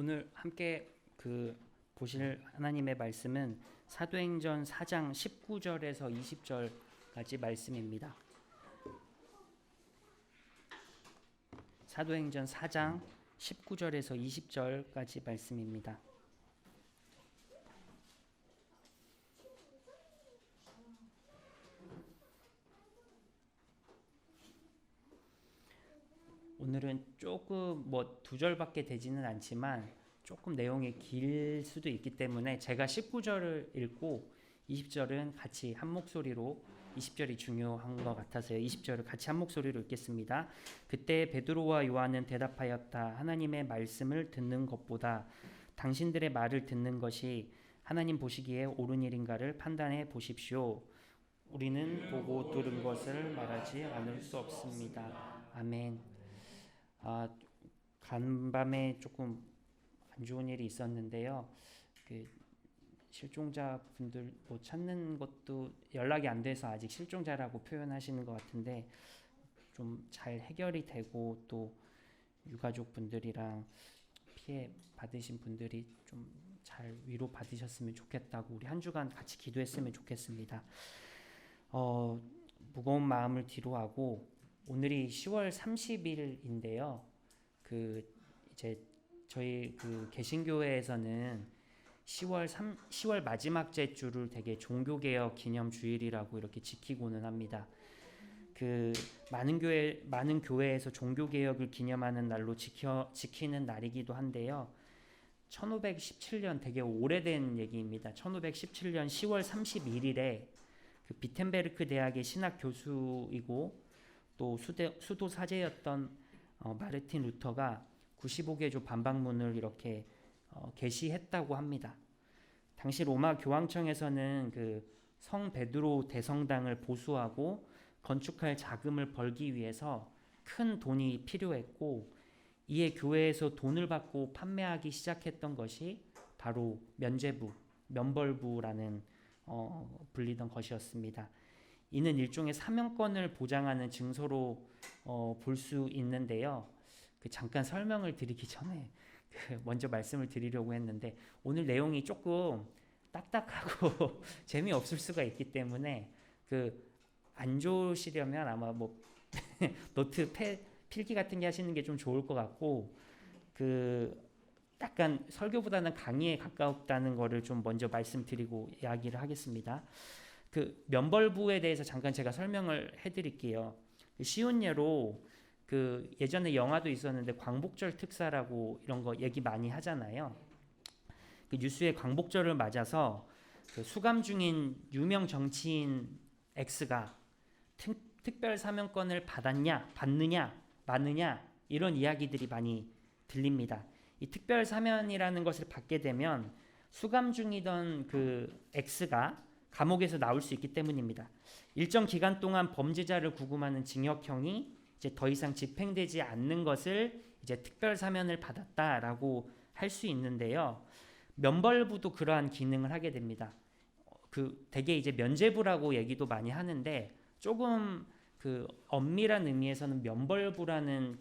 오늘 함께 보실 하나님의 말씀은 사도행전 4장 19절에서 20절까지 말씀입니다. 사도행전 4장 19절에서 20절까지 말씀입니다. 오늘은 조금 두 절밖에 되지는 않지만 조금 내용이 길 수도 있기 때문에 제가 19절을 읽고 20절은 같이 한 목소리로 20절이 중요한 것 같아서요. 20절을 같이 한 목소리로 읽겠습니다. 그때 베드로와 요한은 대답하였다. 하나님의 말씀을 듣는 것보다 당신들의 말을 듣는 것이 하나님 보시기에 옳은 일인가를 판단해 보십시오. 우리는 보고 들은 것을 말하지 않을 수 없습니다. 아멘. 간밤에 조금 안 좋은 일이 있었는데요. 실종자분들 찾는 것도 연락이 안 돼서 아직 실종자라고 표현하시는 것 같은데 좀 잘 해결이 되고 또 유가족분들이랑 피해 받으신 분들이 좀 잘 위로 받으셨으면 좋겠다고 우리 한 주간 같이 기도했으면 좋겠습니다. 무거운 마음을 뒤로하고 오늘이 10월 30일인데요. 이제 저희 개신교회에서는 10월 마지막 주를 되게 종교개혁 기념 주일이라고 이렇게 지키고는 합니다. 많은 교회에서 종교개혁을 기념하는 날로 지키는 날이기도 한데요. 1517년 되게 오래된 얘기입니다. 1517년 10월 31일에 비텐베르크 대학의 신학 교수이고 또 수도 사제였던 마르틴 루터가 95개조 반박문을 이렇게 게시했다고 합니다. 당시 로마 교황청에서는 성 베드로 대성당을 보수하고 건축할 자금을 벌기 위해서 큰 돈이 필요했고 이에 교회에서 돈을 받고 판매하기 시작했던 것이 바로 면벌부라는 불리던 것이었습니다. 이는 일종의 사명권을 보장하는 증서로 볼 수 있는데요. 잠깐 설명을 드리기 전에 먼저 말씀을 드리려고 했는데 오늘 내용이 조금 딱딱하고 재미없을 수가 있기 때문에 안 좋으시려면 아마 노트 필기 같은 게 하시는 게 좀 좋을 것 같고 약간 설교보다는 강의에 가깝다는 거를 좀 먼저 말씀드리고 이야기를 하겠습니다. 면벌부에 대해서 잠깐 제가 설명을 해드릴게요. 쉬운 예로 예전에 영화도 있었는데 광복절 특사라고 이런 거 얘기 많이 하잖아요. 뉴스에 광복절을 맞아서 수감 중인 유명 정치인 X가 특별 사명권을 받느냐 마느냐 이런 이야기들이 많이 들립니다. 이 특별 사면이라는 것을 받게 되면 수감 중이던 X가 감옥에서 나올 수 있기 때문입니다. 일정 기간 동안 범죄자를 구금하는 징역형이 이제 더 이상 집행되지 않는 것을 이제 특별 사면을 받았다라고 할 수 있는데요. 면벌부도 그러한 기능을 하게 됩니다. 되게 이제 면죄부라고 얘기도 많이 하는데 조금 엄밀한 의미에서는 면벌부라는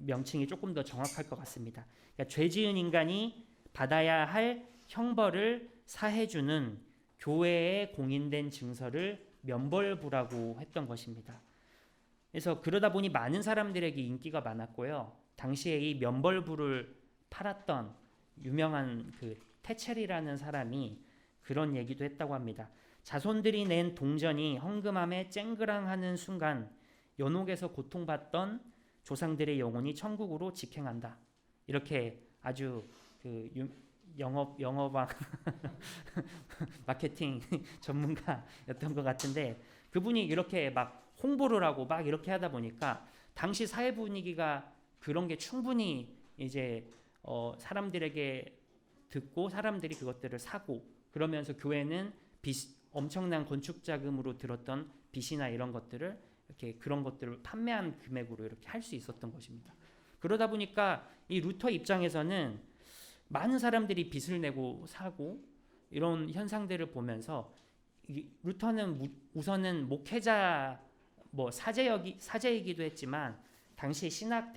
명칭이 조금 더 정확할 것 같습니다. 그러니까 죄 지은 인간이 받아야 할 형벌을 사해주는 교회에 공인된 증서를 면벌부라고 했던 것입니다. 그래서 그러다 보니 많은 사람들에게 인기가 많았고요. 당시에 이 면벌부를 팔았던 유명한 테첼이라는 사람이 그런 얘기도 했다고 합니다. 자손들이 낸 동전이 헝금함에 쨍그랑하는 순간 연옥에서 고통받던 조상들의 영혼이 천국으로 직행한다. 이렇게 아주 영업왕 마케팅 전문가였던 것 같은데 그분이 이렇게 막 홍보를 하고 막 이렇게 하다 보니까 당시 사회 분위기가 그런 게 충분히 이제 사람들에게 듣고 사람들이 그것들을 사고 그러면서 교회는 엄청난 건축 자금으로 들었던 빚이나 이런 것들을 이렇게 그런 것들을 판매한 금액으로 이렇게 할 수 있었던 것입니다. 그러다 보니까 이 루터 입장에서는 많은 사람들이 빚을 내고 사고 이런 현상들을 보면서 루터는 우선은 목회자 사제이기도 했지만 당시 신학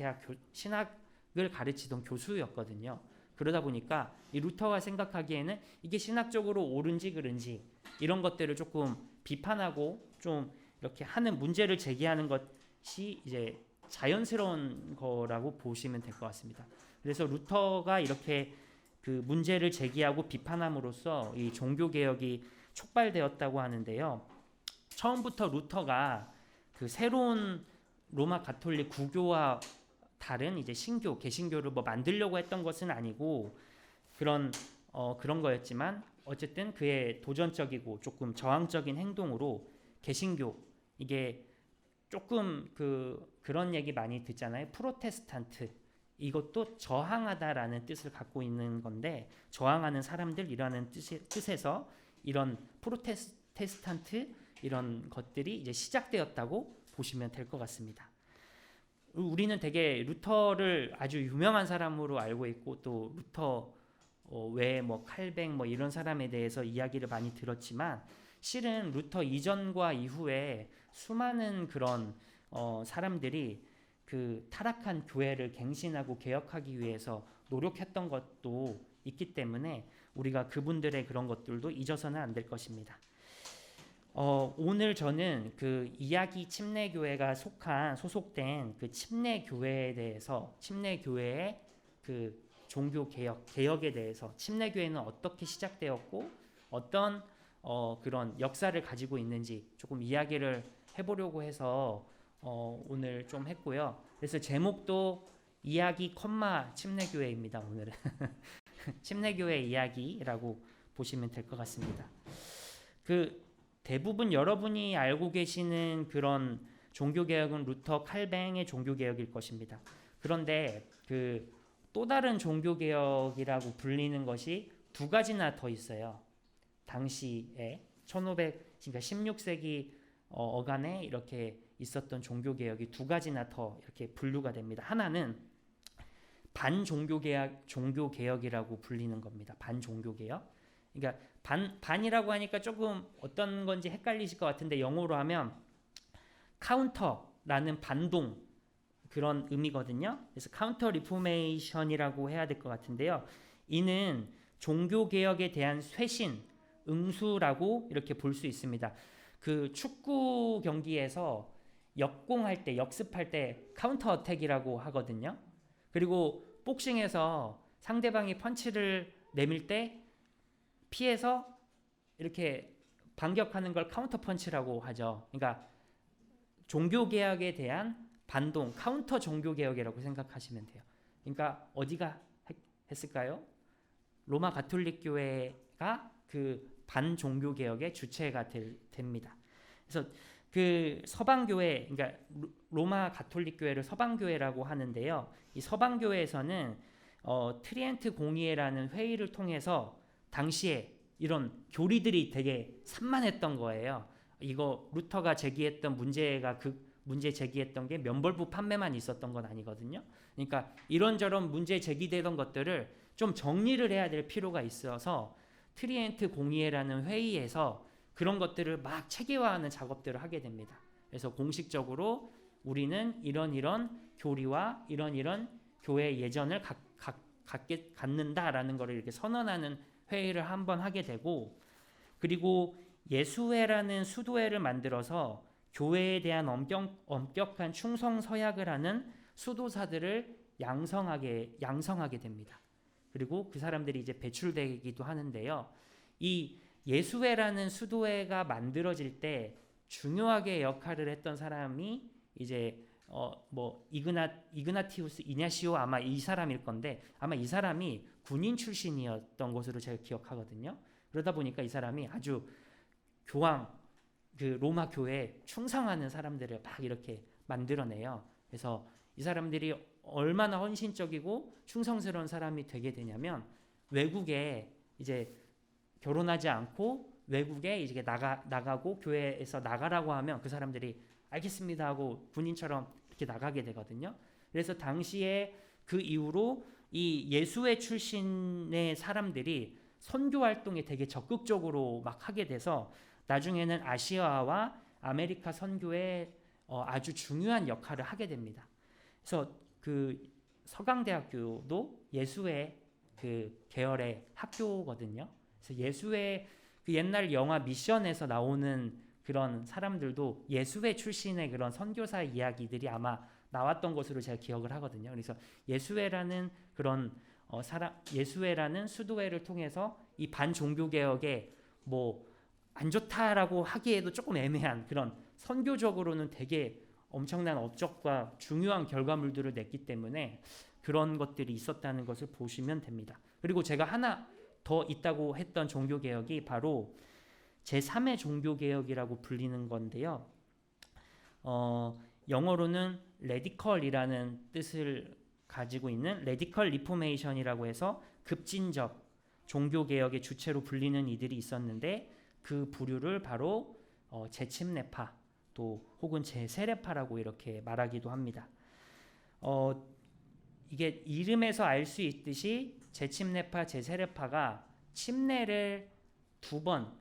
가르치던 교수였거든요. 그러다 보니까 이 루터가 생각하기에는 이게 신학적으로 옳은지 그른지 이런 것들을 조금 비판하고 좀 이렇게 하는 문제를 제기하는 것이 이제 자연스러운 거라고 보시면 될 것 같습니다. 그래서 루터가 이렇게 그 문제를 제기하고 비판함으로써 이 종교 개혁이 촉발되었다고 하는데요. 처음부터 루터가 그 새로운 로마 가톨릭 구교와 다른 이제 신교, 개신교를 뭐 만들려고 했던 것은 아니고 그런 거였지만 어쨌든 그의 도전적이고 조금 저항적인 행동으로 개신교 이게 조금 그런 얘기 많이 듣잖아요. 프로테스탄트 이것도 저항하다라는 뜻을 갖고 있는 건데 저항하는 사람들이라는 뜻에서 이런 프로테스탄트 이런 것들이 이제 시작되었다고 보시면 될 것 같습니다. 우리는 되게 루터를 아주 유명한 사람으로 알고 있고 또 루터 외에 뭐 칼뱅 뭐 이런 사람에 대해서 이야기를 많이 들었지만 실은 루터 이전과 이후에 수많은 그런 사람들이 그 타락한 교회를 갱신하고 개혁하기 위해서 노력했던 것도 있기 때문에 우리가 그분들의 그런 것들도 잊어서는 안 될 것입니다. 오늘 저는 그 이야기 침례교회가 소속된 그 침례교회에 대해서 침례교회의 그 종교 개혁에 대해서 침례교회는 어떻게 시작되었고 어떤 그런 역사를 가지고 있는지 조금 이야기를 해보려고 해서 오늘 좀 했고요. 그래서 제목도 이야기 침례교회입니다. 오늘은 침례교회 이야기라고 보시면 될 것 같습니다. 그 대부분 여러분이 알고 계시는 그런 종교개혁은 루터 칼뱅의 종교개혁일 것입니다. 그런데 그 또 다른 종교개혁이라고 불리는 것이 두 가지나 더 있어요. 당시에 1500, 그러니까 16세기 어간에 이렇게 있었던 종교개혁이 두 가지나 더 이렇게 분류가 됩니다. 하나는 종교개혁이라고 불리는 겁니다. 반종교개혁. 그러니까 반이라고 하니까 조금 어떤 건지 헷갈리실 것 같은데 영어로 하면 카운터라는 반동 그런 의미거든요. 그래서 카운터 리포메이션이라고 해야 될 것 같은데요. 이는 종교개혁에 대한 쇄신, 응수라고 이렇게 볼 수 있습니다. 그 축구 경기에서 역습할 때 카운터 어택이라고 하거든요. 그리고 복싱에서 상대방이 펀치를 내밀 때 피해서 이렇게 반격하는 걸 카운터 펀치라고 하죠. 그러니까 종교개혁에 대한 반동, 카운터 종교개혁이라고 생각하시면 돼요. 그러니까 어디가 했을까요? 로마 가톨릭 교회가 그 반종교개혁의 주체가 됩니다. 그래서 그 서방교회, 그러니까 로마 가톨릭 교회를 서방교회라고 하는데요. 이 서방교회에서는 트리엔트 공의회라는 회의를 통해서 당시에 이런 교리들이 되게 산만했던 거예요. 이거 루터가 제기했던 문제 제기했던 게 면벌부 판매만 있었던 건 아니거든요. 그러니까 이런저런 문제 제기되던 것들을 좀 정리를 해야 될 필요가 있어서 트리엔트 공의회라는 회의에서 그런 것들을 막 체계화하는 작업들을 하게 됩니다. 그래서 공식적으로 우리는 이런 교리와 이런 교회 예전을 갖는다라는 것을 이렇게 선언하는 회의를 한번 하게 되고, 그리고 예수회라는 수도회를 만들어서 교회에 대한 엄격한 충성 서약을 하는 수도사들을 양성하게 됩니다. 그리고 그 사람들이 이제 배출되기도 하는데요. 이 예수회라는 수도회가 만들어질 때 중요하게 역할을 했던 사람이 이제 이그나티우스 이냐시오 아마 이 사람일 건데 아마 이 사람이 군인 출신이었던 것으로 제가 기억하거든요. 그러다 보니까 이 사람이 아주 그 로마 교회에 충성하는 사람들을 막 이렇게 만들어내요. 그래서 이 사람들이 얼마나 헌신적이고 충성스러운 사람이 되게 되냐면 외국에 이제 결혼하지 않고 외국에 이제 나가고 교회에서 나가라고 하면 그 사람들이 알겠습니다 하고 군인처럼 이렇게 나가게 되거든요. 그래서 당시에 그 이후로 이 예수회 출신의 사람들이 선교 활동에 되게 적극적으로 막 하게 돼서 나중에는 아시아와 아메리카 선교에 아주 중요한 역할을 하게 됩니다. 그래서 그 서강대학교도 예수회 그 계열의 학교거든요. 그래서 예수회 그 옛날 영화 미션에서 나오는 그런 사람들도 예수회 출신의 그런 선교사 이야기들이 아마 나왔던 것으로 제가 기억을 하거든요. 그래서 예수회라는 그런 예수회라는 수도회를 통해서 이 반종교 개혁에 뭐 안 좋다라고 하기에도 조금 애매한 그런 선교적으로는 되게 엄청난 업적과 중요한 결과물들을 냈기 때문에 그런 것들이 있었다는 것을 보시면 됩니다. 그리고 제가 하나 더 있다고 했던 종교개혁이 바로 제3의 종교개혁이라고 불리는 건데요. 영어로는 레디컬이라는 뜻을 가지고 있는 레디컬 리포메이션이라고 해서 급진적 종교개혁의 주체로 불리는 이들이 있었는데 그 부류를 바로 재침례파 또 혹은 제세례파라고 이렇게 말하기도 합니다. 이게 이름에서 알 수 있듯이 재침례파, 제세례파가 침례를 2번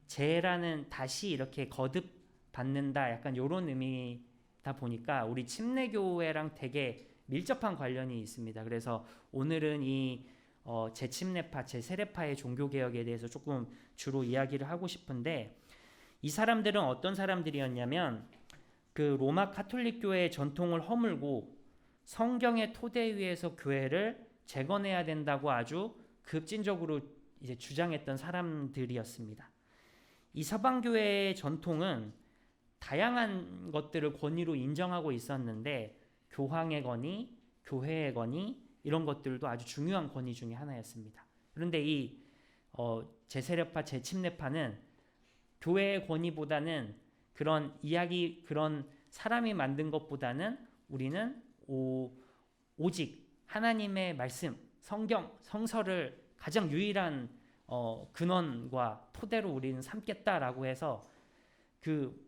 재라는 다시 이렇게 거듭 받는다 약간 이런 의미다 보니까 우리 침례교회랑 되게 밀접한 관련이 있습니다. 그래서 오늘은 이 재침례파, 제세례파의 종교개혁에 대해서 조금 주로 이야기를 하고 싶은데 이 사람들은 어떤 사람들이었냐면 그 로마 가톨릭 교회의 전통을 허물고 성경의 토대 위에서 교회를 재건해야 된다고 아주 급진적으로 이제 주장했던 사람들이었습니다. 이 서방 교회의 전통은 다양한 것들을 권위로 인정하고 있었는데 교황의 권위, 교회의 권위 이런 것들도 아주 중요한 권위 중에 하나였습니다. 그런데 이 제세례파, 제침례파는 교회의 권위보다는 그런 이야기, 그런 사람이 만든 것보다는 우리는 오직 하나님의 말씀, 성경, 성서를 가장 유일한 근원과 토대로 우리는 삼겠다라고 해서 그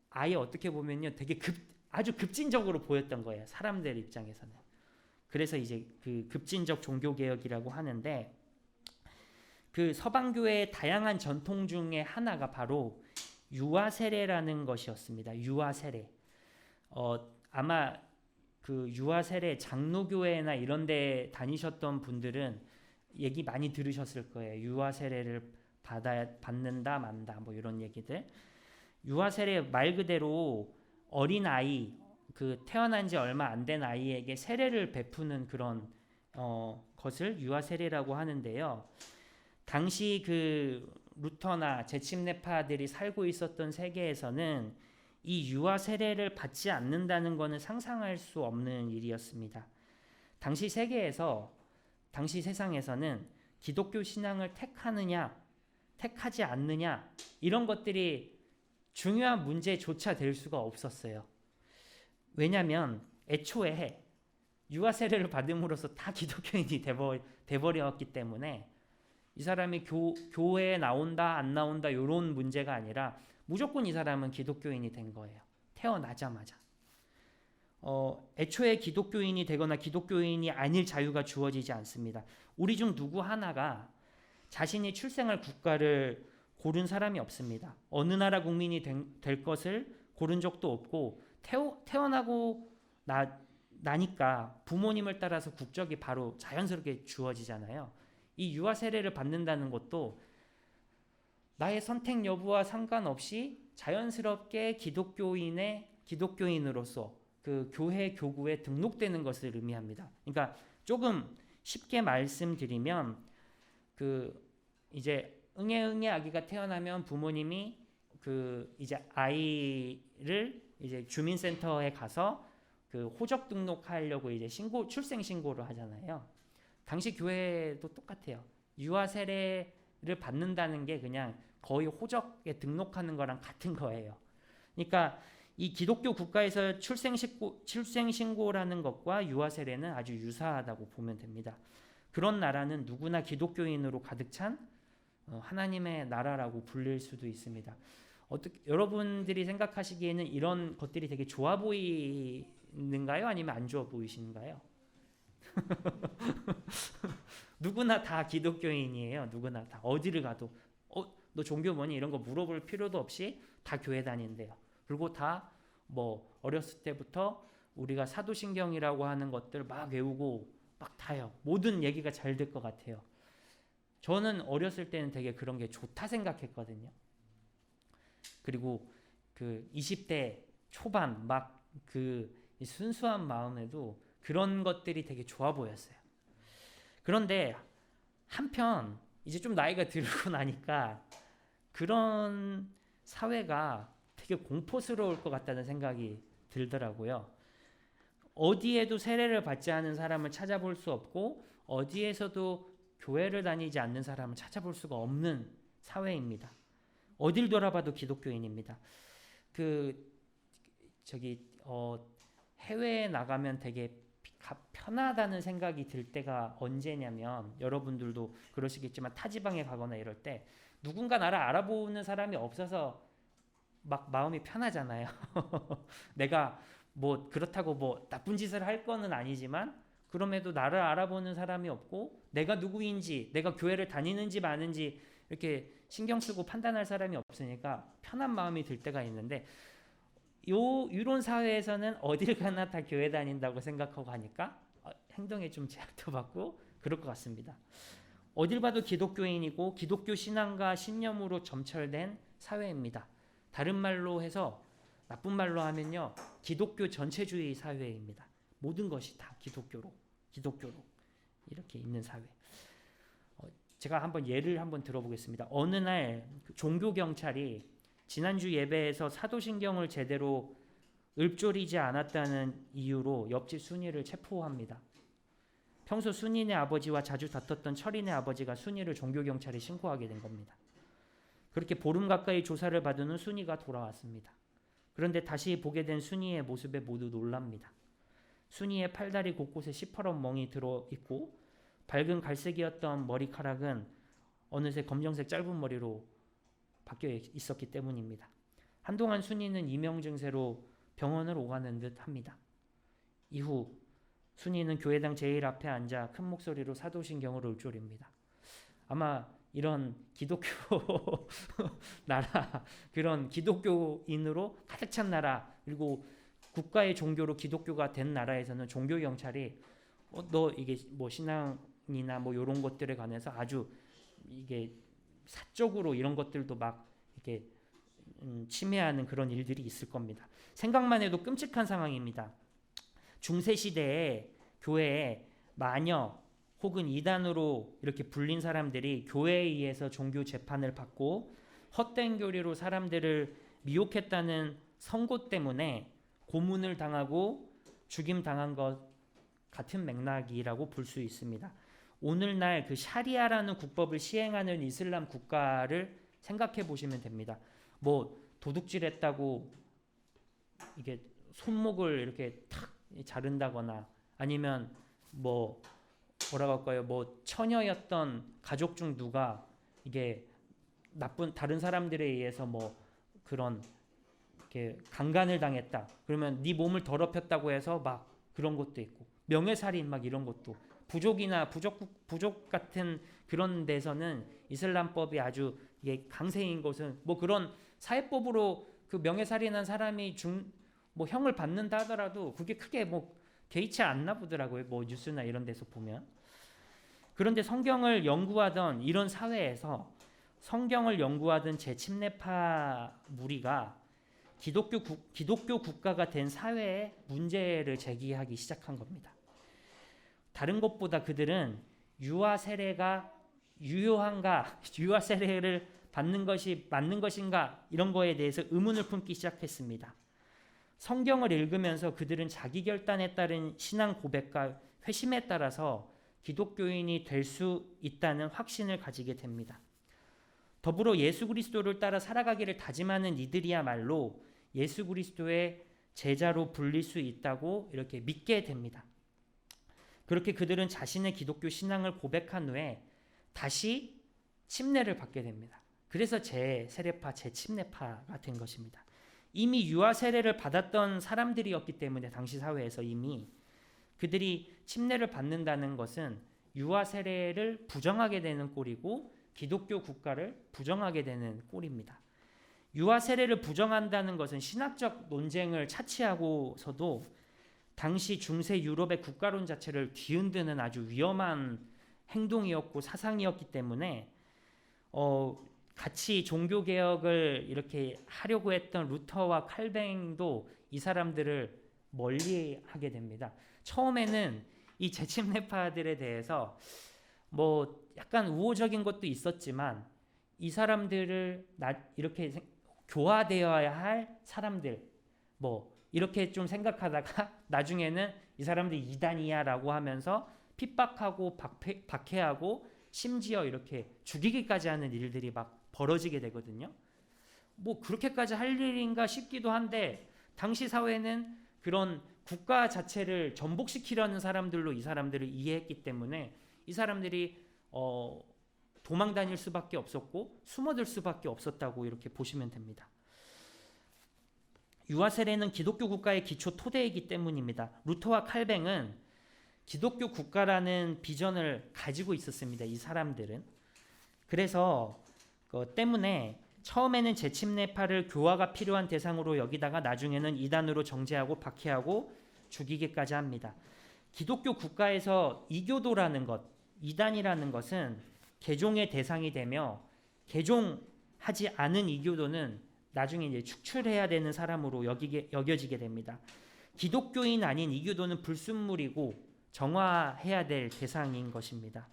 아예 어떻게 보면요, 되게 아주 급진적으로 보였던 거예요. 사람들 입장에서는. 그래서 이제 그 급진적 종교개혁이라고 하는데 그 서방교회의 다양한 전통 중에 하나가 바로 유아세례라는 것이었습니다. 유아세례. 아마 그 유아세례 장로교회나 이런 데 다니셨던 분들은 얘기 많이 들으셨을 거예요. 유아세례를 받는다 만다 뭐 이런 얘기들. 유아세례 말 그대로 어린아이, 그 태어난 지 얼마 안 된 아이에게 세례를 베푸는 그런 것을 유아세례라고 하는데요. 당시 그 루터나 재침례파들이 살고 있었던 세계에서는 이 유아 세례를 받지 않는다는 것은 상상할 수 없는 일이었습니다. 당시 세계에서, 당시 세상에서는 기독교 신앙을 택하느냐, 택하지 않느냐 이런 것들이 중요한 문제조차 될 수가 없었어요. 왜냐하면 애초에 유아 세례를 받음으로써 다 기독교인이 돼버렸기 때문에 이 사람이 교회에 나온다 안 나온다 이런 문제가 아니라 무조건 이 사람은 기독교인이 된 거예요. 태어나자마자. 애초에 기독교인이 되거나 기독교인이 아닐 자유가 주어지지 않습니다. 우리 중 누구 하나가 자신이 출생할 국가를 고른 사람이 없습니다. 어느 나라 국민이 될 것을 고른 적도 없고 태어나고 나니까 부모님을 따라서 국적이 바로 자연스럽게 주어지잖아요. 이 유아 세례를 받는다는 것도 나의 선택 여부와 상관없이 자연스럽게 기독교인으로서 그 교회 교구에 등록되는 것을 의미합니다. 그러니까 조금 쉽게 말씀드리면 그 이제 응애 아기가 태어나면 부모님이 그 이제 아이를 이제 주민센터에 가서 그 호적 등록하려고 이제 출생 신고를 하잖아요. 당시 교회도 똑같아요. 유아 세례를 받는다는 게 그냥 거의 호적에 등록하는 거랑 같은 거예요. 그러니까 이 기독교 국가에서 출생 신고라는 것과 유아 세례는 아주 유사하다고 보면 됩니다. 그런 나라는 누구나 기독교인으로 가득 찬 하나님의 나라라고 불릴 수도 있습니다. 여러분들이 생각하시기에는 이런 것들이 되게 좋아 보이는가요? 아니면 안 좋아 보이시는가요? 누구나 다 기독교인이에요. 누구나 다 어디를 가도 너 종교 뭐니? 이런 거 물어볼 필요도 없이 다 교회 다닌대요. 그리고 다 뭐 어렸을 때부터 우리가 사도신경이라고 하는 것들 막 외우고 막 다요. 모든 얘기가 잘 될 것 같아요. 저는 어렸을 때는 되게 그런 게 좋다 생각했거든요. 그리고 그 20대 초반 막 그 순수한 마음에도 그런 것들이 되게 좋아 보였어요. 그런데 한편 이제 좀 나이가 들고 나니까 그런 사회가 되게 공포스러울 것 같다는 생각이 들더라고요. 어디에도 세례를 받지 않은 사람을 찾아볼 수 없고 어디에서도 교회를 다니지 않는 사람을 찾아볼 수가 없는 사회입니다. 어딜 돌아봐도 기독교인입니다. 해외에 나가면 되게 편하다는 생각이 들 때가 언제냐면, 여러분들도 그러시겠지만 타지방에 가거나 이럴 때 누군가 나를 알아보는 사람이 없어서 막 마음이 편하잖아요. 내가 뭐 그렇다고 뭐 나쁜 짓을 할 거는 아니지만 그럼에도 나를 알아보는 사람이 없고 내가 누구인지, 내가 교회를 다니는지 마는지 이렇게 신경 쓰고 판단할 사람이 없으니까 편한 마음이 들 때가 있는데, 이런 사회에서는 어딜 가나 다 교회 다닌다고 생각하고 하니까 행동에 좀 제약도 받고 그럴 것 같습니다. 어딜 봐도 기독교인이고 기독교 신앙과 신념으로 점철된 사회입니다. 다른 말로 해서, 나쁜 말로 하면요, 기독교 전체주의 사회입니다. 모든 것이 다 기독교로 이렇게 있는 사회. 제가 한번 예를 한번 들어보겠습니다. 어느 날 종교 경찰이 지난주 예배에서 사도신경을 제대로 읊조리지 않았다는 이유로 옆집 순이를 체포합니다. 평소 순이네 아버지와 자주 다퉜던 철이네 아버지가 순이를 종교경찰에 신고하게 된 겁니다. 그렇게 보름 가까이 조사를 받은 후 순이가 돌아왔습니다. 그런데 다시 보게 된 순이의 모습에 모두 놀랍니다. 순이의 팔다리 곳곳에 시퍼런 멍이 들어있고 밝은 갈색이었던 머리카락은 어느새 검정색 짧은 머리로 바뀌어 있었기 때문입니다. 한동안 순이는 이명 증세로 병원을 오가는 듯 합니다. 이후 순이는 교회당 제일 앞에 앉아 큰 목소리로 사도신경을 읊조립니다. 아마 이런 기독교 나라, 그런 기독교인으로 가득 찬 나라, 그리고 국가의 종교로 기독교가 된 나라에서는 종교 경찰이 너 이게 뭐 신앙이나 뭐 이런 것들에 관해서 아주 이게 사적으로 이런 것들도 막 이렇게 침해하는 그런 일들이 있을 겁니다. 생각만 해도 끔찍한 상황입니다. 중세 시대에 교회에 마녀 혹은 이단으로 이렇게 불린 사람들이 교회에 의해서 종교 재판을 받고 헛된 교리로 사람들을 미혹했다는 선고 때문에 고문을 당하고 죽임 당한 것 같은 맥락이라고 볼 수 있습니다. 오늘날 그 샤리아라는 국법을 시행하는 이슬람 국가를 생각해 보시면 됩니다. 뭐 도둑질했다고 이게 손목을 이렇게 탁 자른다거나, 아니면 뭐라고 할까요? 뭐 처녀였던 가족 중 누가 이게 나쁜 다른 사람들에 의해서 뭐 그런 이렇게 강간을 당했다. 그러면 네 몸을 더럽혔다고 해서 막 그런 것도 있고, 명예살인 막 이런 것도, 부족이나 부족 같은 그런 데서는 이슬람법이 아주 이게 강세인 것은 뭐 그런 사회법으로 그 명예살인한 사람이 뭐 형을 받는다 하더라도 그게 크게 뭐 개의치 않나 보더라고요. 뭐 뉴스나 이런 데서 보면. 그런데 성경을 연구하던 이런 사회에서 성경을 연구하던 재침례파 무리가 기독교 국가가 된 사회에 문제를 제기하기 시작한 겁니다. 다른 것보다 그들은 유아 세례가 유효한가, 유아 세례를 받는 것이 맞는 것인가, 이런 거에 대해서 의문을 품기 시작했습니다. 성경을 읽으면서 그들은 자기 결단에 따른 신앙 고백과 회심에 따라서 기독교인이 될 수 있다는 확신을 가지게 됩니다. 더불어 예수 그리스도를 따라 살아가기를 다짐하는 이들이야말로 예수 그리스도의 제자로 불릴 수 있다고 이렇게 믿게 됩니다. 그렇게 그들은 자신의 기독교 신앙을 고백한 후에 다시 침례를 받게 됩니다. 그래서 재세례파, 재침례파가 된 것입니다. 이미 유아 세례를 받았던 사람들이었기 때문에 당시 사회에서 이미 그들이 침례를 받는다는 것은 유아 세례를 부정하게 되는 꼴이고 기독교 국가를 부정하게 되는 꼴입니다. 유아 세례를 부정한다는 것은 신학적 논쟁을 차치하고서도 당시 중세 유럽의 국가론 자체를 뒤흔드는 아주 위험한 행동이었고 사상이었기 때문에 같이 종교 개혁을 이렇게 하려고 했던 루터와 칼뱅도 이 사람들을 멀리하게 됩니다. 처음에는 이 재침례파들에 대해서 뭐 약간 우호적인 것도 있었지만 이 사람들을 이렇게 교화되어야 할 사람들 뭐 이렇게 좀 생각하다가 나중에는 이 사람들이 이단이야라고 하면서 핍박하고 박해하고 심지어 이렇게 죽이기까지 하는 일들이 막 벌어지게 되거든요. 뭐 그렇게까지 할 일인가 싶기도 한데 당시 사회는 그런 국가 자체를 전복시키려는 사람들로 이 사람들을 이해했기 때문에 이 사람들이 도망 다닐 수밖에 없었고 숨어들 수밖에 없었다고 이렇게 보시면 됩니다. 유아 세례는 기독교 국가의 기초 토대이기 때문입니다. 루터와 칼뱅은 기독교 국가라는 비전을 가지고 있었습니다. 이 사람들은. 그래서 그 때문에 처음에는 재침례파를 교화가 필요한 대상으로 여기다가 나중에는 이단으로 정죄하고 박해하고 죽이기까지 합니다. 기독교 국가에서 이교도라는 것, 이단이라는 것은 개종의 대상이 되며 개종하지 않은 이교도는 나중에 이제 축출해야 되는 사람으로 여겨지게 됩니다. 기독교인 아닌 이교도는 불순물이고 정화해야 될 대상인 것입니다.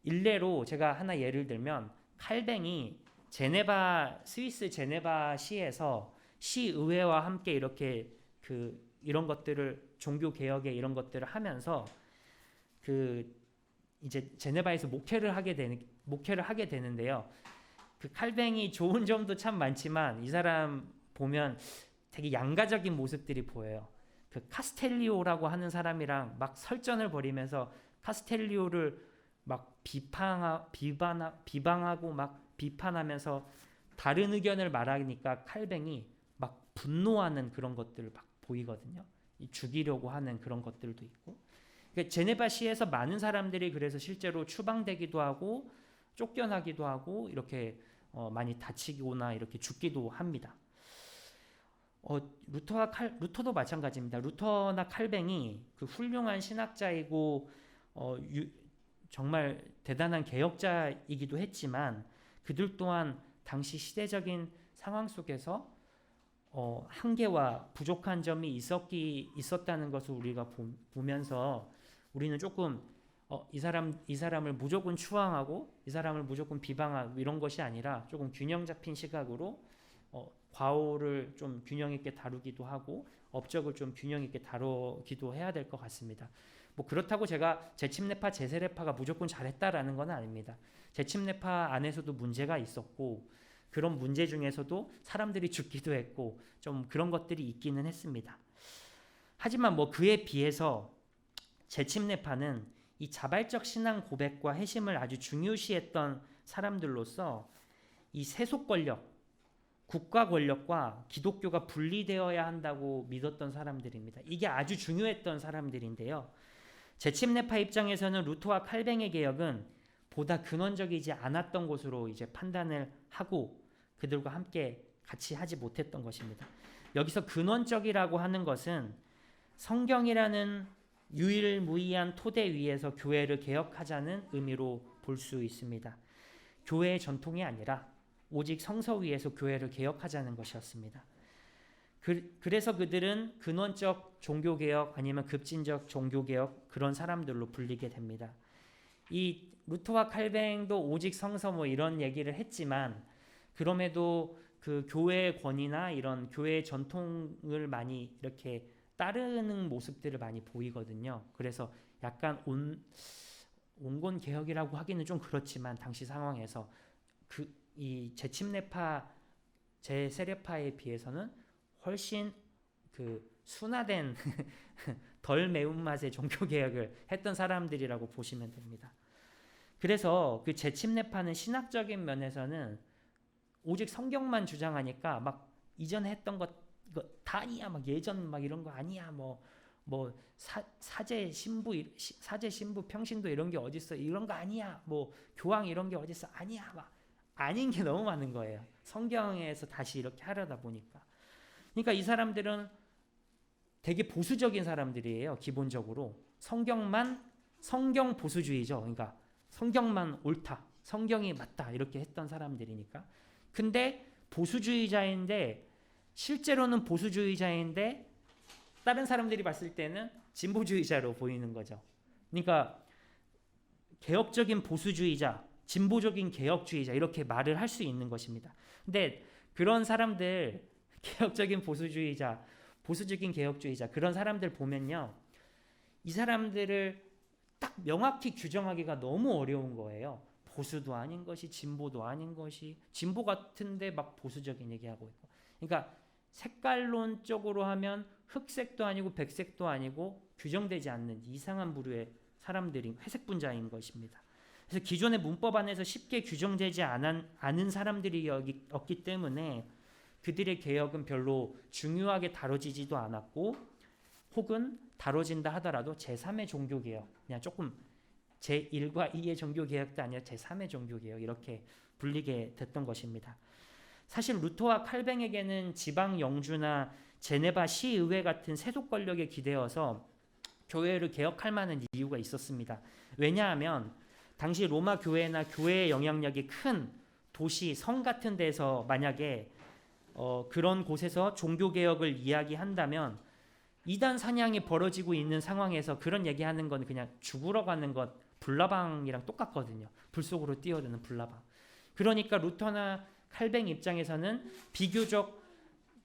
일례로 제가 하나 예를 들면 칼뱅이 스위스 제네바 시에서 시의회와 함께 이렇게 이런 것들을 종교 개혁에 이런 것들을 하면서 이제 제네바에서 목회를 하게 되는데요. 그 칼뱅이 좋은 점도 참 많지만 이 사람 보면 되게 양가적인 모습들이 보여요. 그 카스텔리오라고 하는 사람이랑 막 설전을 벌이면서 카스텔리오를 막 비방하고 막 비판하면서 다른 의견을 말하니까 칼뱅이 막 분노하는 그런 것들을 막 보이거든요. 죽이려고 하는 그런 것들도 있고. 그러니까 제네바시에서 많은 사람들이 그래서 실제로 추방되기도 하고 쫓겨나기도 하고 이렇게 많이 다치거나 이렇게 죽기도 합니다. 루터도 마찬가지입니다. 루터나 칼뱅이 그 훌륭한 신학자이고 정말 대단한 개혁자이기도 했지만 그들 또한 당시 시대적인 상황 속에서 한계와 부족한 점이 있었다는 것을 우리가 보면서 우리는 조금 이 사람을 무조건 추앙하고 이 사람을 무조건 비방하고 이런 것이 아니라 조금 균형 잡힌 시각으로 과오를 좀 균형 있게 다루기도 하고 업적을 좀 균형 있게 다루기도 해야 될 것 같습니다. 뭐 그렇다고 제가 재침례파, 재세례파가 무조건 잘했다라는 건 아닙니다. 재침례파 안에서도 문제가 있었고 그런 문제 중에서도 사람들이 죽기도 했고 좀 그런 것들이 있기는 했습니다. 하지만 뭐 그에 비해서 재침례파는 이 자발적 신앙 고백과 회심을 아주 중요시했던 사람들로서 이 세속 권력, 국가 권력과 기독교가 분리되어야 한다고 믿었던 사람들입니다. 이게 아주 중요했던 사람들인데요. 재침례파 입장에서는 루터와 칼뱅의 개혁은 보다 근원적이지 않았던 것으로 이제 판단을 하고 그들과 함께 같이 하지 못했던 것입니다. 여기서 근원적이라고 하는 것은 성경이라는 유일무이한 토대 위에서 교회를 개혁하자는 의미로 볼 수 있습니다. 교회의 전통이 아니라 오직 성서 위에서 교회를 개혁하자는 것이었습니다. 그래서 그들은 근원적 종교개혁 아니면 급진적 종교개혁 그런 사람들로 불리게 됩니다. 이 루터와 칼뱅도 오직 성서 뭐 이런 얘기를 했지만 그럼에도 그 교회의 권위나 이런 교회의 전통을 많이 이렇게 따르는 모습들을 많이 보이거든요. 그래서 약간 온건 개혁이라고 하기는 좀 그렇지만 당시 상황에서 이 재침례파, 재세례파에 비해서는 훨씬 순화된 덜 매운맛의 종교개혁을 했던 사람들이라고 보시면 됩니다. 그래서 그 재침례파는 신학적인 면에서는 오직 성경만 주장하니까 막 이전에 했던 것 이거 다 아니야, 막 예전 막 이런 거 아니야, 뭐 사제 신부 평신도 이런 게 어딨어, 이런 거 아니야, 뭐 교황 이런 게 어딨어, 아니야, 막 아닌 게 너무 많은 거예요. 성경에서 다시 이렇게 하려다 보니까. 그러니까 이 사람들은 되게 보수적인 사람들이에요. 기본적으로 성경 보수주의죠. 그러니까 성경만 옳다, 성경이 맞다 이렇게 했던 사람들이니까. 근데 보수주의자인데 실제로는 보수주의자인데 다른 사람들이 봤을 때는 진보주의자로 보이는 거죠. 그러니까 개혁적인 보수주의자, 진보적인 개혁주의자 이렇게 말을 할 수 있는 것입니다. 근데 그런 사람들, 개혁적인 보수주의자, 보수적인 개혁주의자 그런 사람들 보면요, 이 사람들을 딱 명확히 규정하기가 너무 어려운 거예요. 보수도 아닌 것이 진보도 아닌 것이, 진보 같은데 막 보수적인 얘기하고 있고. 그러니까 색깔론적으로 하면 흑색도 아니고 백색도 아니고 규정되지 않는 이상한 부류의 사람들이 회색 분자인 것입니다. 그래서 기존의 문법 안에서 쉽게 규정되지 않은 사람들이었기 때문에 그들의 개혁은 별로 중요하게 다뤄지지도 않았고, 혹은 다뤄진다 하더라도 제3의 종교개혁, 그냥 조금 제1과 2의 종교개혁도 아니라 제3의 종교개혁 이렇게 불리게 됐던 것입니다. 사실 루터와 칼뱅에게는 지방 영주나 제네바 시의회 같은 세속 권력에 기대어서 교회를 개혁할 만한 이유가 있었습니다. 왜냐하면 당시 로마 교회나 교회의 영향력이 큰 도시, 성 같은 데서 만약에 그런 곳에서 종교개혁을 이야기한다면 이단 사냥이 벌어지고 있는 상황에서 그런 얘기하는 건 그냥 죽으러 가는 것, 불나방이랑 똑같거든요. 불 속으로 뛰어드는 불나방. 그러니까 루터나 칼뱅 입장에서는 비교적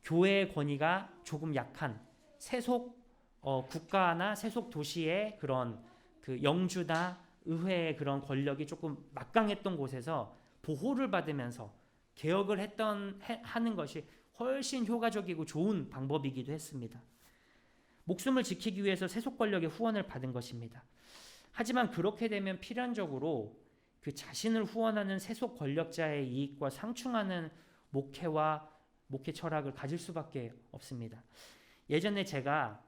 교회의 권위가 조금 약한 세속 국가나 세속 도시의 그런 그 영주나 의회의 그런 권력이 조금 막강했던 곳에서 보호를 받으면서 개혁을 하는 것이 훨씬 효과적이고 좋은 방법이기도 했습니다. 목숨을 지키기 위해서 세속 권력의 후원을 받은 것입니다. 하지만 그렇게 되면 필연적으로 그 자신을 후원하는 세속 권력자의 이익과 상충하는 목회 철학을 가질 수밖에 없습니다. 예전에 제가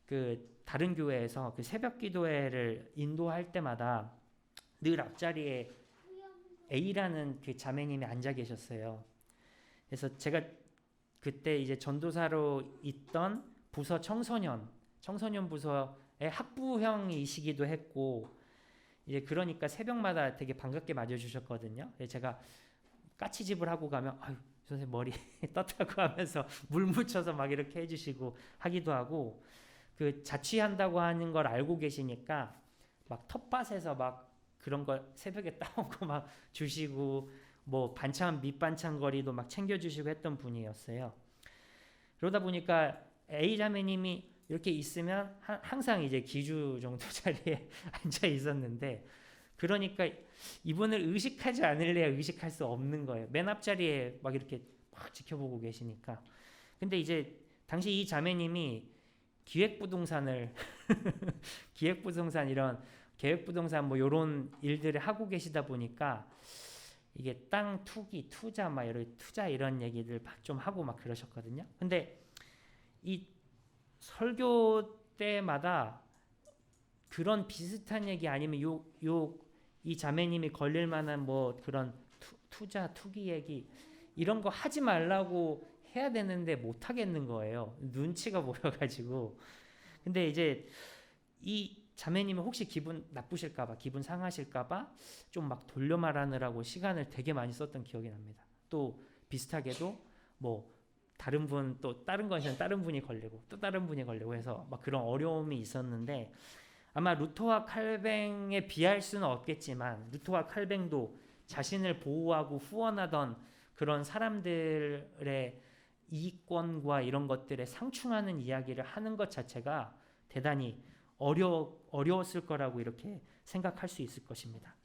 그 다른 교회에서 그 새벽 기도회를 인도할 때마다 늘 앞자리에 A라는 그 자매님이 앉아 계셨어요. 그래서 제가 그때 이제 전도사로 있던 부서 청소년 부서의 학부형이시기도 했고, 이제 그러니까 새벽마다 되게 반갑게 맞아주셨거든요. 제가 까치집을 하고 가면 아유 선생님 머리 떴다고 하면서 물 묻혀서 막 이렇게 해주시고 하기도 하고, 그 자취한다고 하는 걸 알고 계시니까 막 텃밭에서 막 그런 걸 새벽에 따오고 막 주시고, 뭐 반찬 밑반찬 거리도 막 챙겨주시고 했던 분이었어요. 그러다 보니까 A 자매님이 이렇게 있으면 항상 이제 기주 정도 자리에 앉아 있었는데, 그러니까 이분을 의식하지 않을래야 의식할 수 없는 거예요. 맨 앞자리에 막 이렇게 막 지켜보고 계시니까. 근데 이제 당시 이 자매님이 기획부동산을 기획부동산 이런 계획부동산 뭐 이런 일들을 하고 계시다 보니까 이게 땅 투기, 투자 막 이런 투자 이런 얘기들 좀 하고 막 그러셨거든요. 근데 이 설교 때마다 그런 비슷한 얘기 아니면 이 자매님이 걸릴 만한 뭐 그런 투자, 투기 얘기 이런 거 하지 말라고 해야 되는데 못 하겠는 거예요. 눈치가 보여가지고. 근데 이제 이 자매님은 혹시 기분 나쁘실까봐, 기분 상하실까봐 좀 막 돌려 말하느라고 시간을 되게 많이 썼던 기억이 납니다. 또 비슷하게도 뭐 다른 분 또 다른 것에는 다른 분이 걸리고 또 다른 분이 걸리고 해서 막 그런 어려움이 있었는데, 아마 루터와 칼뱅에 비할 수는 없겠지만 루터와 칼뱅도 자신을 보호하고 후원하던 그런 사람들의 이익권과 이런 것들에 상충하는 이야기를 하는 것 자체가 대단히 어려웠을 거라고 이렇게 생각할 수 있을 것입니다.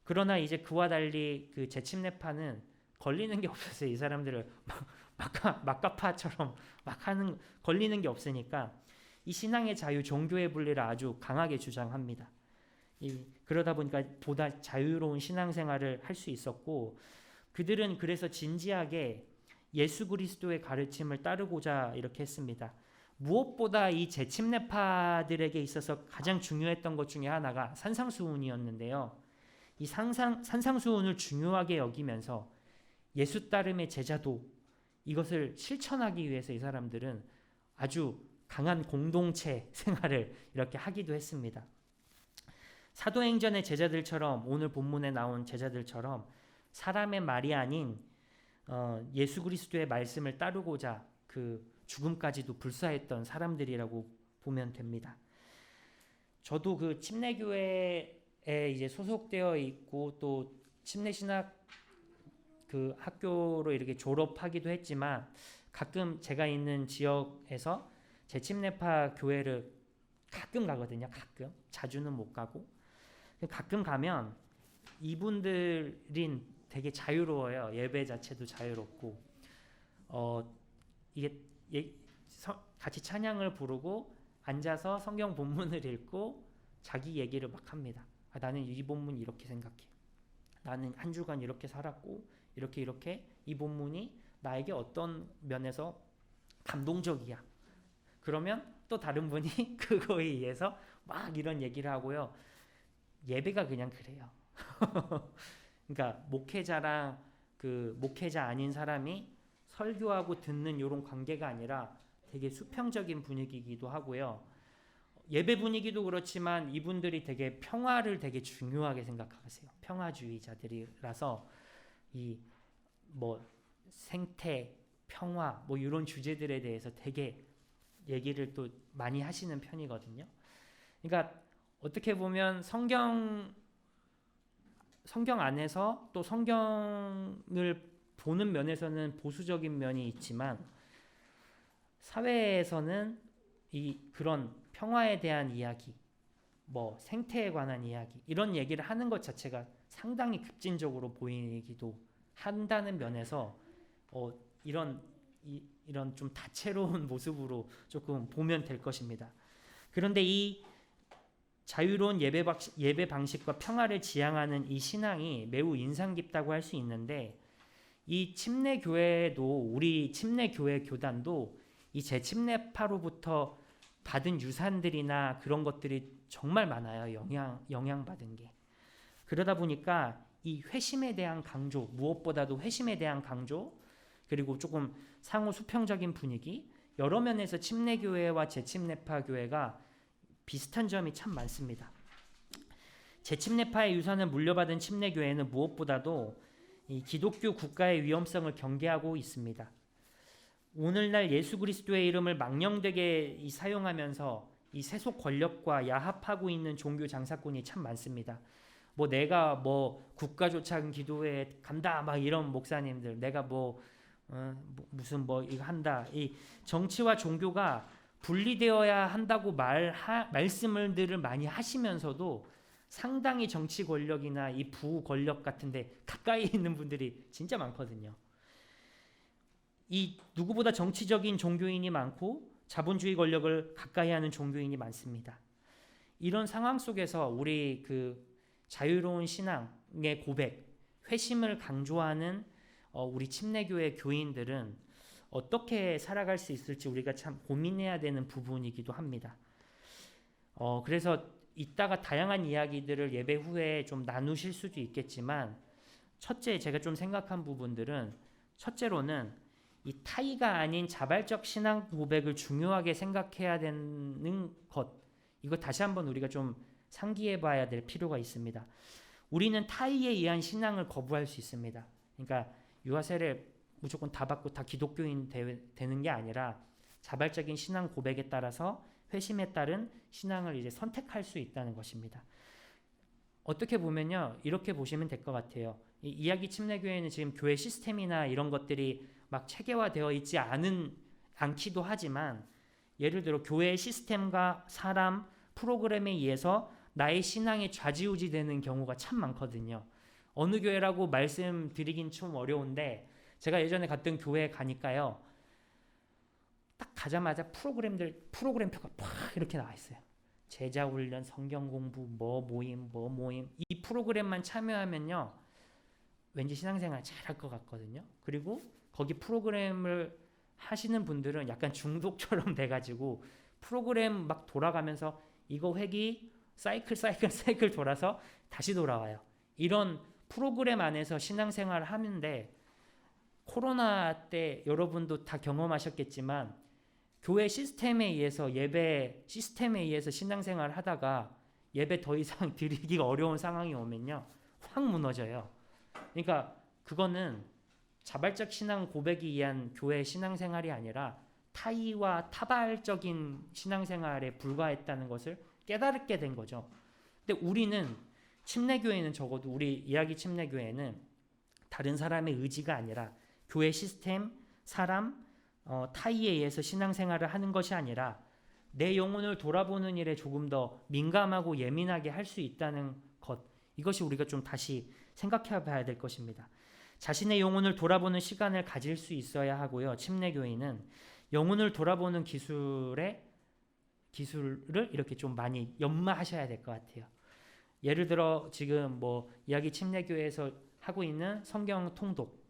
그러나 이제 그와 달리 그 재침례파는 걸리는 게 없었어요. 이 사람들을 막가파처럼 막 하는 걸리는 게 없으니까 이 신앙의 자유, 종교의 분리를 아주 강하게 주장합니다. 그러다 보니까 보다 자유로운 신앙생활을 할 수 있었고, 그들은 그래서 진지하게 예수 그리스도의 가르침을 따르고자 이렇게 했습니다. 무엇보다 이 재침례파들에게 있어서 가장 중요했던 것 중에 하나가 산상수훈이었는데요. 이 산상수훈을 중요하게 여기면서 예수 따름의 제자도 이것을 실천하기 위해서 이 사람들은 아주 강한 공동체 생활을 이렇게 하기도 했습니다. 사도행전의 제자들처럼, 오늘 본문에 나온 제자들처럼 사람의 말이 아닌 예수 그리스도의 말씀을 따르고자 그 죽음까지도 불사했던 사람들이라고 보면 됩니다. 저도 그 침례교회에 이제 소속되어 있고 또 침례신학 그 학교로 이렇게 졸업하기도 했지만, 가끔 제가 있는 지역에서 재침례파 교회를 가끔 가거든요. 가끔. 자주는 못 가고. 가끔 가면 이분들이 되게 자유로워요. 예배 자체도 자유롭고, 이게 같이 찬양을 부르고 앉아서 성경 본문을 읽고 자기 얘기를 막 합니다. 나는 이 본문 이렇게 생각해. 나는 한 주간 이렇게 살았고 이렇게 이 본문이 나에게 어떤 면에서 감동적이야. 그러면 또 다른 분이 그거에 의해서 막 이런 얘기를 하고요. 예배가 그냥 그래요. 그러니까 목회자랑 그 목회자 아닌 사람이 설교하고 듣는 이런 관계가 아니라 되게 수평적인 분위기이기도 하고요. 예배 분위기도 그렇지만 이분들이 되게 평화를 되게 중요하게 생각하세요. 평화주의자들이라서 이 뭐 생태, 평화 뭐 이런 주제들에 대해서 되게 얘기를 또 많이 하시는 편이거든요. 그러니까 어떻게 보면 성경 안에서 또 성경을 보는 면에서는 보수적인 면이 있지만, 사회에서는 그런 평화에 대한 이야기, 뭐 생태에 관한 이야기, 이런 얘기를 하는 것 자체가 상당히 급진적으로 보이기도 한다는 면에서 이런 좀 다채로운 모습으로 조금 보면 될 것입니다. 그런데 이 자유로운 예배 방식과 평화를 지향하는 이 신앙이 매우 인상 깊다고 할 수 있는데, 이 침례교회도, 우리 침례교회 교단도 이 재침례파로부터 받은 유산들이나 그런 것들이 정말 많아요. 영향받은 게. 그러다 보니까 이 회심에 대한 강조, 무엇보다도 회심에 대한 강조, 그리고 조금 상호 수평적인 분위기, 여러 면에서 침례교회와 재침례파 교회가 비슷한 점이 참 많습니다. 재침례파의 유산을 물려받은 침례교회는 무엇보다도 이 기독교 국가의 위험성을 경계하고 있습니다. 오늘날 예수 그리스도의 이름을 망령되게 사용하면서 이 세속 권력과 야합하고 있는 종교 장사꾼이 참 많습니다. 뭐 내가 뭐 국가조차 기도회 간다 막 이런 목사님들, 내가 무슨 이거 한다. 이 정치와 종교가 분리되어야 한다고 말씀들을 많이 하시면서도 상당히 정치 권력이나 이 부 권력 같은데 가까이 있는 분들이 진짜 많거든요. 이 누구보다 정치적인 종교인이 많고 자본주의 권력을 가까이 하는 종교인이 많습니다. 이런 상황 속에서 우리 그 자유로운 신앙의 고백, 회심을 강조하는 우리 침례교회 교인들은 어떻게 살아갈 수 있을지 우리가 참 고민해야 되는 부분이기도 합니다. 그래서 이따가 다양한 이야기들을 예배 후에 좀 나누실 수도 있겠지만, 첫째 제가 좀 생각한 부분들은, 첫째로는 이 타의가 아닌 자발적 신앙 고백을 중요하게 생각해야 되는 것, 이거 다시 한번 우리가 좀 상기해 봐야 될 필요가 있습니다. 우리는 타의에 의한 신앙을 거부할 수 있습니다. 그러니까 유아 세례 무조건 다 받고 다 기독교인 되는 게 아니라 자발적인 신앙 고백에 따라서 회심에 따른 신앙을 이제 선택할 수 있다는 것입니다. 어떻게 보면요, 이렇게 보시면 될 것 같아요. 이 이야기 침례교회는 지금 교회 시스템이나 이런 것들이 막 체계화되어 있지 않기도 하지만, 예를 들어 교회의 시스템과 사람, 프로그램에 의해서 나의 신앙이 좌지우지되는 경우가 참 많거든요. 어느 교회라고 말씀드리긴 좀 어려운데, 제가 예전에 갔던 교회에 가니까요, 딱 가자마자 프로그램표가 팍 이렇게 나와 있어요. 제자 훈련, 성경 공부, 모임. 이 프로그램만 참여하면요, 왠지 신앙생활 잘할 것 같거든요. 그리고 거기 프로그램을 하시는 분들은 약간 중독처럼 돼가지고 프로그램 막 돌아가면서 이거 회기 사이클 돌아서 다시 돌아와요. 이런 프로그램 안에서 신앙생활을 하는데, 코로나 때 여러분도 다 경험하셨겠지만 교회 시스템에 의해서 예배 시스템에 의해서 신앙생활을 하다가 예배 더 이상 드리기가 어려운 상황이 오면요 확 무너져요. 그러니까 그거는 자발적 신앙 고백이 위한 교회 신앙생활이 아니라 타의와 타발적인 신앙생활에 불과했다는 것을 깨달게 된 거죠. 근데 우리는 침례교회는 적어도 우리 이야기 침례교회는 다른 사람의 의지가 아니라 교회 시스템, 사람, 타의에 의해서 신앙생활을 하는 것이 아니라 내 영혼을 돌아보는 일에 조금 더 민감하고 예민하게 할 수 있다는 것, 이것이 우리가 좀 다시 생각해 봐야 될 것입니다. 자신의 영혼을 돌아보는 시간을 가질 수 있어야 하고요. 침례교회는 영혼을 돌아보는 기술을 이렇게 좀 많이 연마하셔야 될 것 같아요. 예를 들어 지금 뭐 이야기 침례교회에서 하고 있는 성경 통독,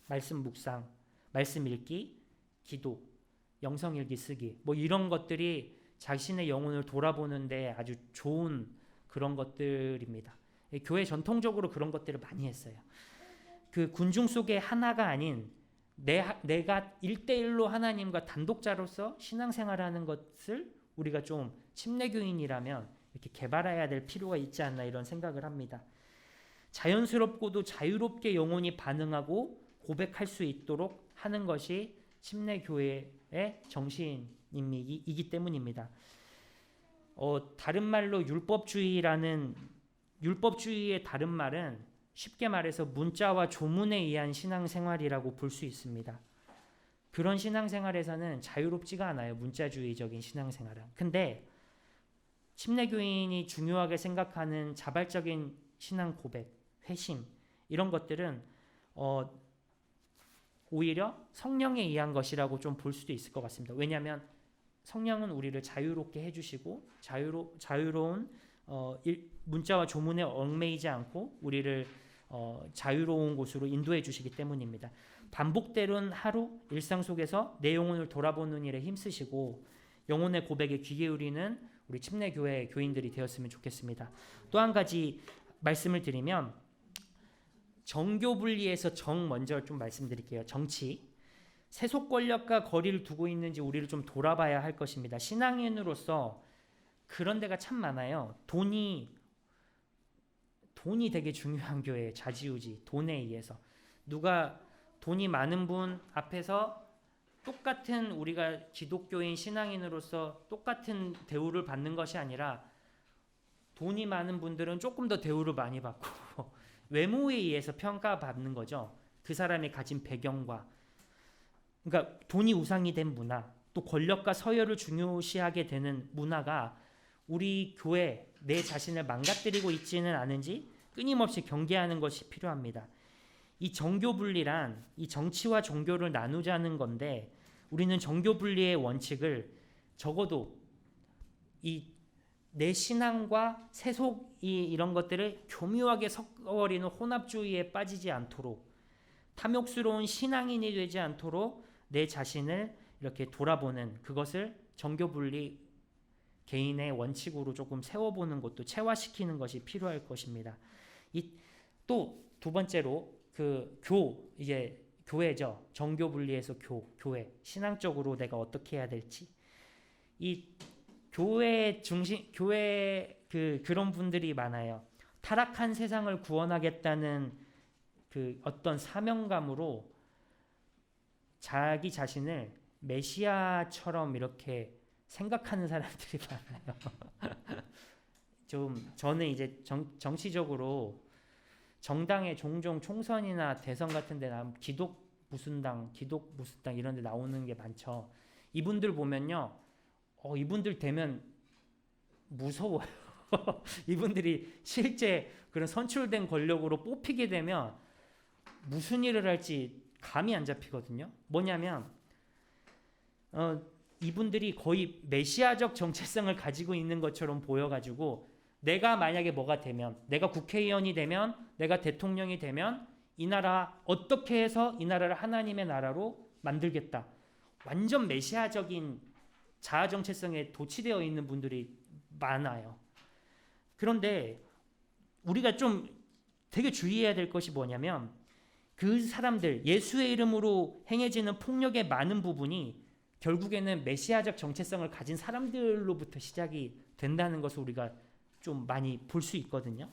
말씀 묵상, 말씀 읽기, 기도, 영성일기 쓰기 뭐 이런 것들이 자신의 영혼을 돌아보는데 아주 좋은 그런 것들입니다. 교회 전통적으로 그런 것들을 많이 했어요. 그 군중 속의 하나가 아닌 내가 1대1로 하나님과 단독자로서 신앙생활하는 것을 우리가 좀 침례교인이라면 이렇게 개발해야 될 필요가 있지 않나 이런 생각을 합니다. 자연스럽고도 자유롭게 영혼이 반응하고 고백할 수 있도록 하는 것이 침례교회의 정신이기 때문입니다. 다른 말로 율법주의의 다른 말은 쉽게 말해서 문자와 조문에 의한 신앙생활이라고 볼 수 있습니다. 그런 신앙생활에서는 자유롭지가 않아요. 문자주의적인 신앙생활은. 근데 침례교인이 중요하게 생각하는 자발적인 신앙 고백, 회심 이런 것들은 오히려 성령에 의한 것이라고 좀 볼 수도 있을 것 같습니다. 왜냐하면 성령은 우리를 자유롭게 해주시고 자유로운 문자와 조문에 얽매이지 않고 우리를 자유로운 곳으로 인도해 주시기 때문입니다. 반복되는 하루 일상 속에서 내 영혼을 돌아보는 일에 힘쓰시고 영혼의 고백에 귀 기울이는 우리 침례교회 교인들이 되었으면 좋겠습니다. 또 한 가지 말씀을 드리면 정교 분리에서 먼저 좀 말씀드릴게요. 정치. 세속 권력과 거리를 두고 있는지 우리를 좀 돌아봐야 할 것입니다. 신앙인으로서 그런 데가 참 많아요. 돈이 되게 중요한 교회, 좌지우지, 돈에 의해서. 누가 돈이 많은 분 앞에서 똑같은 우리가 기독교인 신앙인으로서 똑같은 대우를 받는 것이 아니라 돈이 많은 분들은 조금 더 대우를 많이 받고 외모에 의해서 평가받는 거죠. 그 사람이 가진 배경과. 그러니까 돈이 우상이 된 문화, 또 권력과 서열을 중요시하게 되는 문화가 우리 교회, 내 자신을 망가뜨리고 있지는 않은지 끊임없이 경계하는 것이 필요합니다. 이 정교분리란 이 정치와 종교를 나누자는 건데 우리는 정교분리의 원칙을 적어도 내 신앙과 세속이 이런 것들을 교묘하게 섞어버리는 혼합주의에 빠지지 않도록 탐욕스러운 신앙인이 되지 않도록 내 자신을 이렇게 돌아보는 그것을 정교분리 개인의 원칙으로 조금 세워보는 것도 체화시키는 것이 필요할 것입니다. 또 두 번째로 이제 교회죠. 정교분리에서 교회 신앙적으로 내가 어떻게 해야 될지 이 교회 그런 분들이 많아요. 타락한 세상을 구원하겠다는 그 어떤 사명감으로 자기 자신을 메시아처럼 이렇게 생각하는 사람들이 많아요. 저는 이제 정치적으로 정당에 종종 총선이나 대선 같은 데 나오면 기독 무슨 당 이런 데 나오는 게 많죠. 이분들 보면요. 이분들 되면 무서워요. 이분들이 실제 그런 선출된 권력으로 뽑히게 되면 무슨 일을 할지 감이 안 잡히거든요. 뭐냐면 이분들이 거의 메시아적 정체성을 가지고 있는 것처럼 보여가지고 내가 만약에 뭐가 되면 내가 국회의원이 되면 내가 대통령이 되면 이 나라 어떻게 해서 이 나라를 하나님의 나라로 만들겠다. 완전 메시아적인 자아 정체성에 도취되어 있는 분들이 많아요. 그런데 우리가 좀 되게 주의해야 될 것이 뭐냐면 그 사람들 예수의 이름으로 행해지는 폭력의 많은 부분이 결국에는 메시아적 정체성을 가진 사람들로부터 시작이 된다는 것을 우리가 좀 많이 볼 수 있거든요.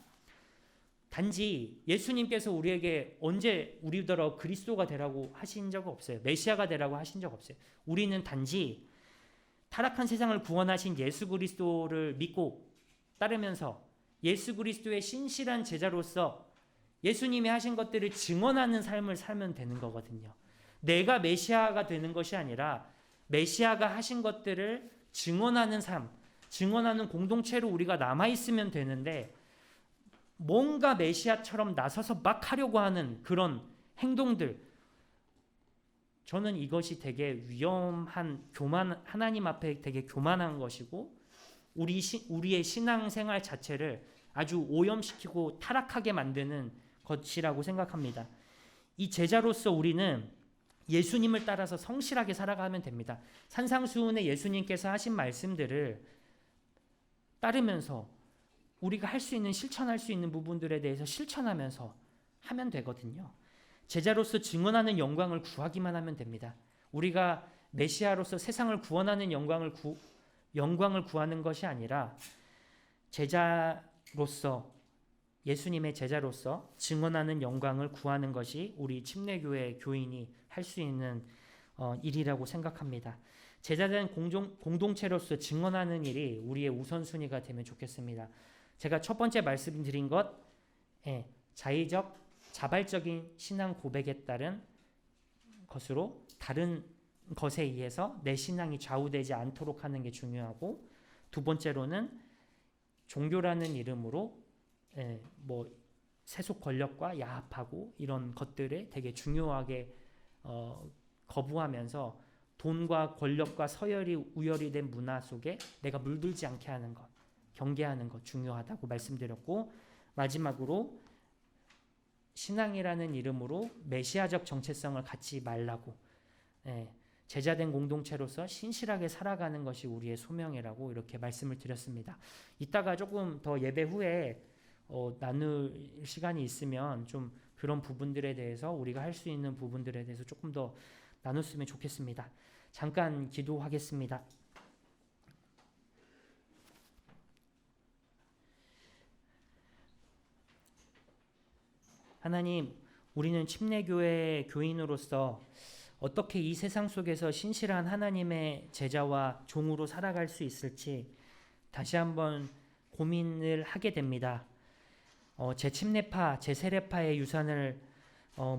단지 예수님께서 우리에게 언제 우리더러 그리스도가 되라고 하신 적 없어요. 메시아가 되라고 하신 적 없어요. 우리는 단지 타락한 세상을 구원하신 예수 그리스도를 믿고 따르면서 예수 그리스도의 신실한 제자로서 예수님이 하신 것들을 증언하는 삶을 살면 되는 거거든요. 내가 메시아가 되는 것이 아니라 메시아가 하신 것들을 증언하는 삶, 증언하는 공동체로 우리가 남아있으면 되는데, 뭔가 메시아처럼 나서서 막 하려고 하는 그런 행동들, 저는 이것이 되게 위험한 하나님 앞에 되게 교만한 것이고 우리의 신앙생활 자체를 아주 오염시키고 타락하게 만드는 것이라고 생각합니다. 이 제자로서 우리는 예수님을 따라서 성실하게 살아가면 됩니다. 산상수훈에 예수님께서 하신 말씀들을 따르면서 우리가 할 수 있는, 실천할 수 있는 부분들에 대해서 실천하면서 하면 되거든요. 제자로서 증언하는 영광을 구하기만 하면 됩니다. 우리가 메시아로서 세상을 구원하는 영광을 구하는 것이 아니라 제자로서, 예수님의 제자로서 증언하는 영광을 구하는 것이 우리 침례교회 교인이 할 수 있는 일이라고 생각합니다. 제자된 공동체로서 증언하는 일이 우리의 우선순위가 되면 좋겠습니다. 제가 첫 번째 말씀드린 것, 자발적인 신앙 고백에 따른 것으로 다른 것에 의해서 내 신앙이 좌우되지 않도록 하는 게 중요하고, 두 번째로는 종교라는 이름으로 세속 권력과 야합하고 이런 것들에 되게 중요하게 거부하면서 돈과 권력과 서열이 우열이 된 문화 속에 내가 물들지 않게 하는 것, 경계하는 것 중요하다고 말씀드렸고, 마지막으로 신앙이라는 이름으로 메시아적 정체성을 갖지 말라고, 제자된 공동체로서 신실하게 살아가는 것이 우리의 소명이라고 이렇게 말씀을 드렸습니다. 이따가 조금 더 예배 후에 나눌 시간이 있으면 좀 그런 부분들에 대해서, 우리가 할 수 있는 부분들에 대해서 조금 더 나눴으면 좋겠습니다. 잠깐 기도하겠습니다. 하나님, 우리는 침례교회 교인으로서 어떻게 이 세상 속에서 신실한 하나님의 제자와 종으로 살아갈 수 있을지 다시 한번 고민을 하게 됩니다. 제 침례파, 제 세례파의 유산을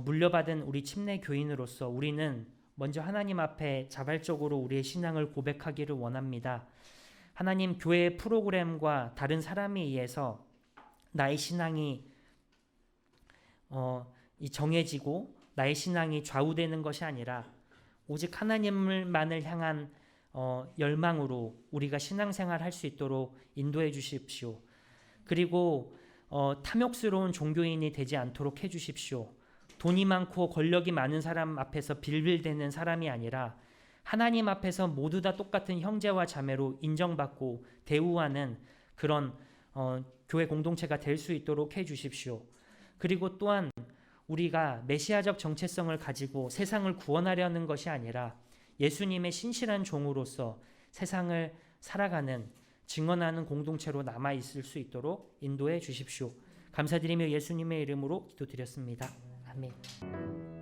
물려받은 우리 침례교인으로서 우리는 먼저 하나님 앞에 자발적으로 우리의 신앙을 고백하기를 원합니다. 하나님, 교회의 프로그램과 다른 사람에 의해서 나의 신앙이 정해지고 나의 신앙이 좌우되는 것이 아니라 오직 하나님만을 향한 열망으로 우리가 신앙생활 할 수 있도록 인도해 주십시오. 그리고 탐욕스러운 종교인이 되지 않도록 해 주십시오. 돈이 많고 권력이 많은 사람 앞에서 빌빌대는 사람이 아니라 하나님 앞에서 모두 다 똑같은 형제와 자매로 인정받고 대우하는 그런 교회 공동체가 될 수 있도록 해 주십시오. 그리고 또한 우리가 메시아적 정체성을 가지고 세상을 구원하려는 것이 아니라 예수님의 신실한 종으로서 세상을 살아가는, 증언하는 공동체로 남아있을 수 있도록 인도해 주십시오. 감사드리며 예수님의 이름으로 기도드렸습니다. 아멘.